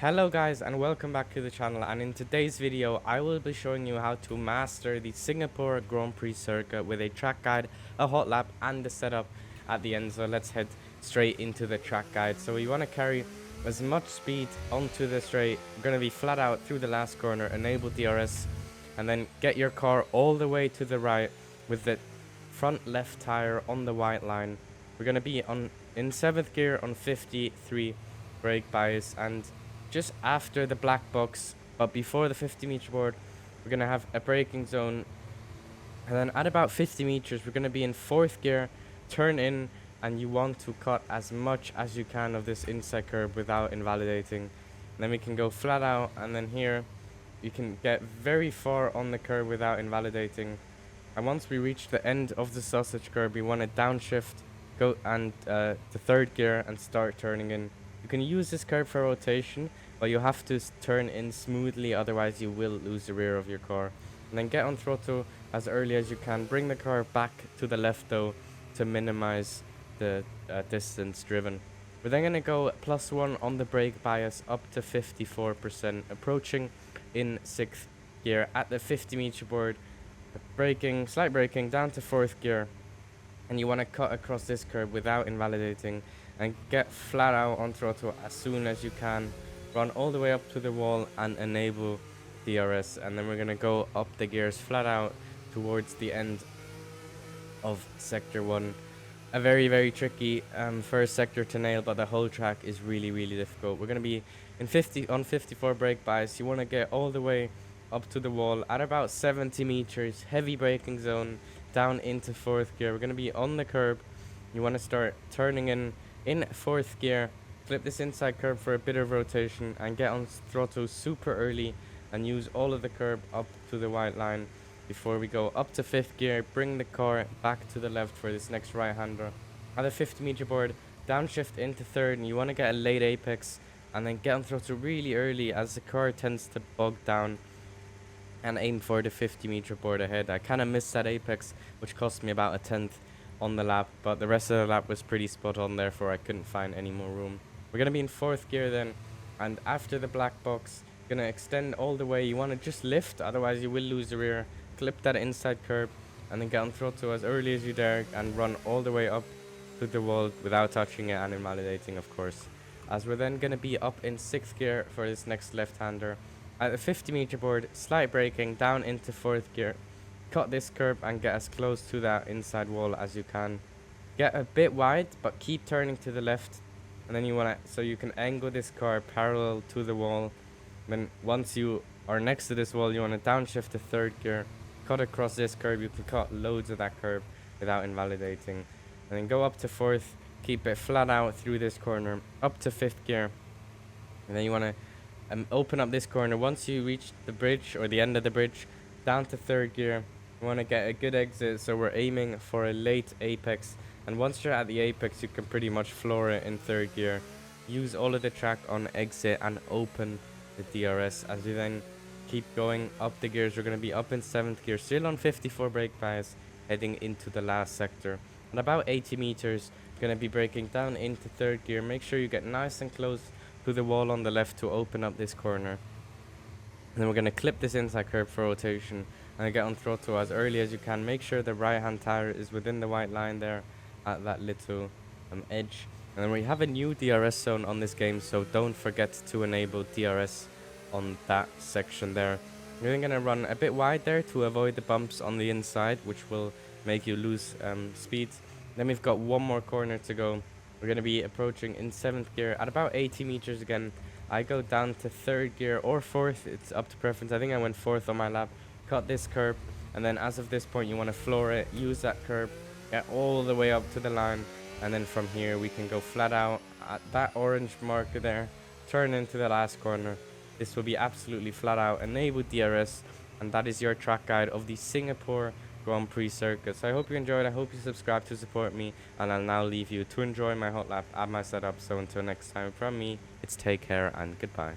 Hello guys and welcome back to the channel, and in today's video I will be showing you how to master the Singapore Grand Prix circuit with a track guide, a hot lap and the setup at the end. So let's head straight into the track guide. So you want to carry as much speed onto the straight. You're going to be flat out through the last corner, enable DRS, and then get your car all the way to the right with the front left tire on the white line. We're going to be in 7th gear on 53 brake bias, and just after the black box but before the 50-meter board, we're going to have a braking zone, and then at about 50 meters we're going to be in 4th gear, turn in, and you want to cut as much as you can of this inside curb without invalidating. And then we can go flat out, and then here you can get very far on the curb without invalidating. And once we reach the end of the sausage curb, we want to downshift, go and the 3rd gear and start turning in. You can use this curb for rotation, but you have to turn in smoothly, otherwise you will lose the rear of your car. And then get on throttle as early as you can. Bring the car back to the left though to minimize the distance driven. We're then going to go +1 on the brake bias up to 54%, approaching in 6th gear at the 50-meter board. Braking, slight braking down to 4th gear, and you want to cut across this curb without invalidating and get flat out on throttle as soon as you can. Run all the way up to the wall and enable DRS, and then we're going to go up the gears flat out towards the end of sector 1. A very tricky first sector to nail, but the whole track is really difficult. We're going to be in 54 brake bias. You want to get all the way up to the wall at about 70 meters, heavy braking zone down into 4th gear. We're going to be on the curb. You want to start turning in 4th gear, flip this inside curb for a bit of rotation and get on throttle super early and use all of the curb up to the white line before we go up to 5th gear. Bring the car back to the left for this next right hander. At the 50-meter board, downshift into 3rd, and you want to get a late apex and then get on throttle really early as the car tends to bog down, and aim for the 50-meter board ahead. I kind of missed that apex, which cost me about a 10th on the lap, but the rest of the lap was pretty spot on, therefore I couldn't find any more room. We're going to be in 4th gear then, and after the black box, going to extend all the way. You want to just lift, otherwise you will lose the rear. Clip that inside curb and then get on throttle as early as you dare and run all the way up to the wall without touching it and invalidating, of course. As we're then going to be up in 6th gear for this next left-hander. At the 50-meter board, slight braking down into 4th gear. Cut this curb and get as close to that inside wall as you can. Get a bit wide, but keep turning to the left. And then you want to, so you can angle this car parallel to the wall. Then once you are next to this wall, you want to downshift to 3rd gear. Cut across this curb. You can cut loads of that curb without invalidating. And then go up to 4th. Keep it flat out through this corner. Up to 5th gear. And then you want to open up this corner. Once you reach the bridge or the end of the bridge, down to 3rd gear. You want to get a good exit, so we're aiming for a late apex, and once you're at the apex you can pretty much floor it in 3rd gear. Use all of the track on exit and open the DRS. As you then keep going up the gears, we're going to be up in 7th gear, still on 54 brake bias, heading into the last sector. At about 80 meters, you're going to be braking down into 3rd gear. Make sure you get nice and close to the wall on the left to open up this corner. And then we're going to clip this inside curb for rotation and get on throttle as early as you can. Make sure the right hand tire is within the white line there at that little edge. And then we have a new DRS zone on this game, so don't forget to enable DRS on that section there. You're then going to run a bit wide there to avoid the bumps on the inside, which will make you lose speed. Then we've got one more corner to go. We're going to be approaching in 7th gear at about 80 meters again. I go down to 3rd gear or 4th, it's up to preference. I think I went 4th on my lap. Cut this curb, and then as of this point you want to floor it, use that curb, get all the way up to the line, and then from here we can go flat out at that orange marker there, turn into the last corner. This will be absolutely flat out, enable DRS, and that is your track guide of the Singapore Grand Prix circuit. So I hope you enjoyed, I hope you subscribe to support me, and I'll now leave you to enjoy my hot lap and my setup. So until next time, from me, it's take care and goodbye.